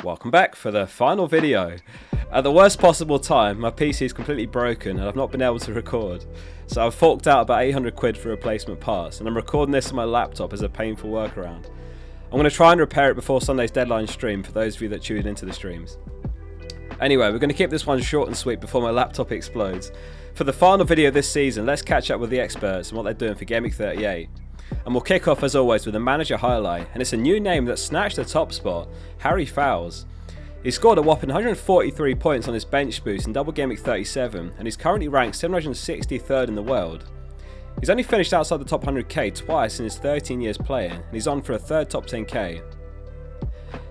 Welcome back for the final video. At the worst possible time, my PC is completely broken and I've not been able to record. So I've forked out about 800 quid for replacement parts and I'm recording this on my laptop as a painful workaround. I'm going to try and repair it before Sunday's deadline stream for those of you that tune into the streams. Anyway, we're going to keep this one short and sweet before my laptop explodes. For the final video this season, let's catch up with the experts and what they're doing for Gameweek 38. And we'll kick off as always with a manager highlight, and it's a new name that snatched the top spot, Harry Fowles. He scored a whopping 143 points on his bench boost in double Gameweek 37, and he's currently ranked 763rd in the world. He's only finished outside the top 100k twice in his 13 years playing, and he's on for a third top 10k.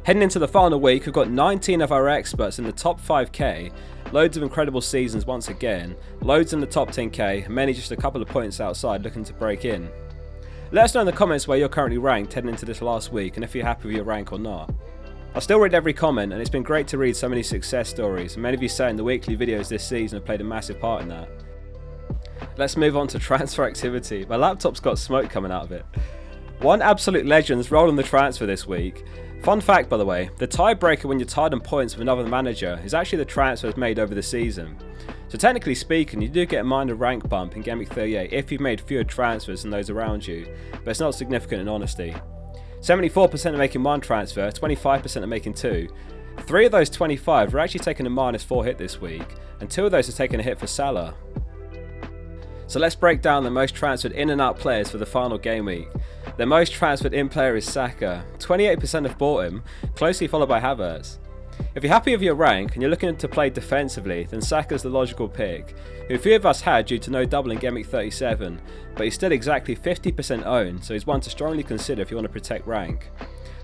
Heading into the final week, we've got 19 of our experts in the top 5k, loads of incredible seasons once again, loads in the top 10k, and many just a couple of points outside looking to break in. Let us know in the comments where you're currently ranked heading into this last week and if you're happy with your rank or not. I'll still read every comment and it's been great to read so many success stories, and many of you saying the weekly videos this season have played a massive part in that. Let's move on to transfer activity. My laptop's got smoke coming out of it. One absolute legend's rolling the transfer this week. Fun fact by the way, the tiebreaker when you're tied on points with another manager is actually the transfers made over the season. So technically speaking, you do get a minor rank bump in Gameweek 38 if you've made fewer transfers than those around you, but it's not significant in honesty. 74% are making one transfer, 25% are making two. 3 of those 25 are actually taking a -4 hit this week, and 2 of those are taking a hit for Salah. So let's break down the most transferred in and out players for the final game week. The most transferred in player is Saka. 28% have bought him, closely followed by Havertz. If you're happy with your rank and you're looking to play defensively, then Saka's the logical pick, who a few of us had due to no double in Gameweek 37, but he's still exactly 50% owned, so he's one to strongly consider if you want to protect rank.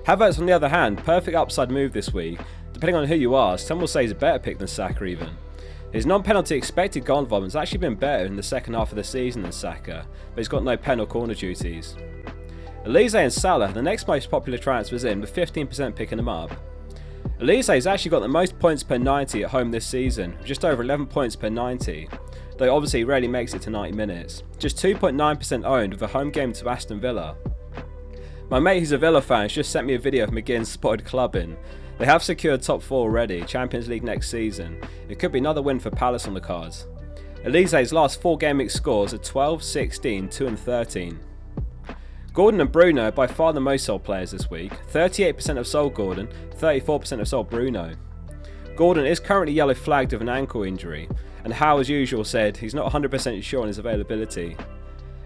Havertz on the other hand, perfect upside move this week. Depending on who you ask, some will say he's a better pick than Saka even. His non-penalty expected goal involvement has actually been better in the second half of the season than Saka, but he's got no pen or corner duties. Elise and Salah are the next most popular transfers in, with 15% picking them up. Elise has actually got the most points per 90 at home this season, with just over 11 points per 90, though obviously he rarely makes it to 90 minutes. Just 2.9% owned with a home game to Aston Villa. My mate who's a Villa fan has just sent me a video of McGinn's spotted clubbing. They have secured top 4 already, Champions League next season. It could be another win for Palace on the cards. Elise's last 4 game week scores are 12, 16, 2 and 13. Gordon and Bruno are by far the most sold players this week. 38% have sold Gordon, 34% have sold Bruno. Gordon is currently yellow flagged with an ankle injury, and Howe as usual said he's not 100% sure on his availability.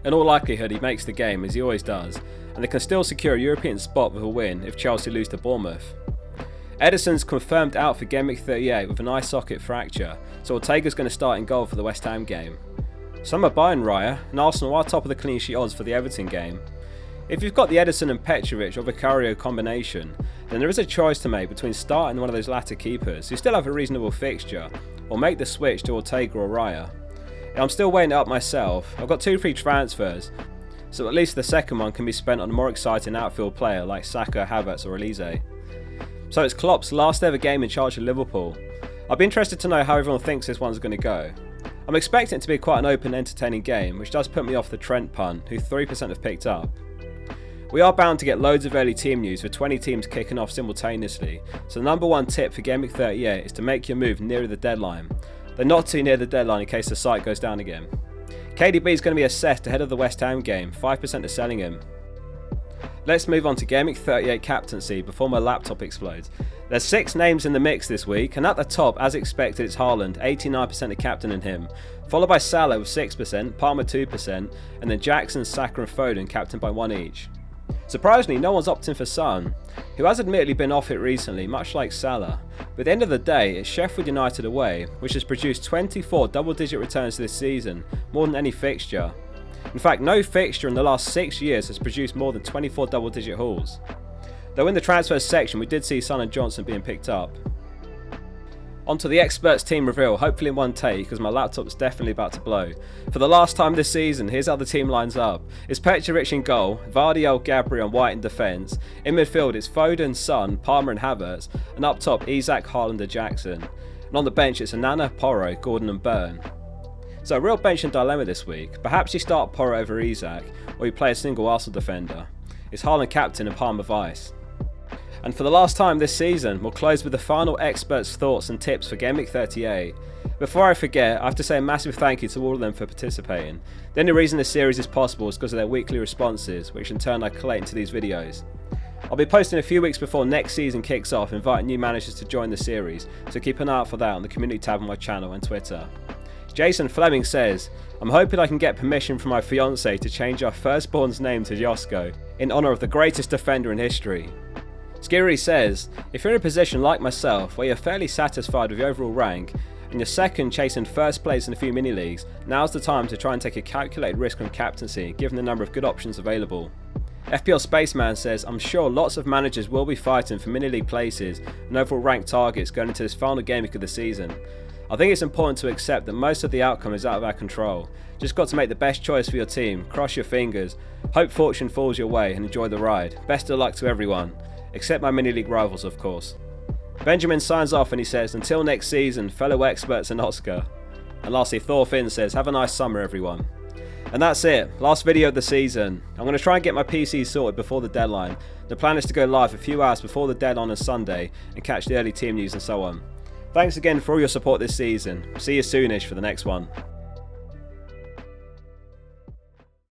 In all likelihood he makes the game as he always does, and they can still secure a European spot with a win if Chelsea lose to Bournemouth. Edison's confirmed out for Gameweek 38 with an eye socket fracture, so Ortega's going to start in goal for the West Ham game. Some are buying Raya, and Arsenal are top of the clean sheet odds for the Everton game. If you've got the Edison and Petrovic or Vicario combination, then there is a choice to make between starting one of those latter keepers who still have a reasonable fixture, or make the switch to Ortega or Raya. I'm still weighing it up myself. I've got 2 free transfers, so at least the second one can be spent on a more exciting outfield player like Saka, Havertz or Elise. So it's Klopp's last ever game in charge of Liverpool. I'd be interested to know how everyone thinks this one's going to go. I'm expecting it to be quite an open, entertaining game, which does put me off the Trent punt, who 3% have picked up. We are bound to get loads of early team news with 20 teams kicking off simultaneously, so the number one tip for Gameweek 38 is to make your move nearer the deadline, though not too near the deadline in case the site goes down again. KDB is going to be assessed ahead of the West Ham game, 5% are selling him. Let's move on to Gameweek 38 Captaincy before my laptop explodes. There's 6 names in the mix this week, and at the top, as expected, it's Haaland, 89% are captaining him, followed by Salah with 6%, Palmer 2%, and then Jackson, Saka and Foden captained by 1 each. Surprisingly, no one's opting for Son, who has admittedly been off it recently, much like Salah. But at the end of the day, it's Sheffield United away, which has produced 24 double-digit returns this season, more than any fixture. In fact, no fixture in the last 6 years has produced more than 24 double-digit hauls. Though in the transfers section, we did see Son and Johnson being picked up. Onto the experts team reveal, hopefully in one take, because my laptop's definitely about to blow. For the last time this season, here's how the team lines up. It's Petrovic in goal, Vardy, Gabriel and White in defence. In midfield it's Foden, Son, Palmer and Havertz, and up top Isak, Haaland and Jackson. And on the bench it's Anana, Porro, Gordon and Burn. So a real benching dilemma this week. Perhaps you start Porro over Isak, or you play a single Arsenal defender. It's Haaland captain and Palmer vice. And for the last time this season, we'll close with the final experts' thoughts and tips for Gameweek 38. Before I forget, I have to say a massive thank you to all of them for participating. The only reason this series is possible is because of their weekly responses, which in turn I collate into these videos. I'll be posting a few weeks before next season kicks off, inviting new managers to join the series, so keep an eye out for that on the community tab on my channel and Twitter. Jason Fleming says, I'm hoping I can get permission from my fiance to change our firstborn's name to Yosko, in honour of the greatest defender in history. Skiri says, if you're in a position like myself where you're fairly satisfied with your overall rank, and you're second chasing first place in a few mini-leagues, now's the time to try and take a calculated risk on captaincy, given the number of good options available. FPL Spaceman says, I'm sure lots of managers will be fighting for mini-league places and overall rank targets going into this final game week of the season. I think it's important to accept that most of the outcome is out of our control. Just got to make the best choice for your team, cross your fingers, hope fortune falls your way and enjoy the ride. Best of luck to everyone, except my mini-league rivals of course. Benjamin signs off and he says, until next season, fellow experts and Oscar. And lastly, Thorfinn says, have a nice summer everyone. And that's it, last video of the season. I'm going to try and get my PC sorted before the deadline. The plan is to go live a few hours before the deadline on Sunday and catch the early team news and so on. Thanks again for all your support this season. See you soonish for the next one.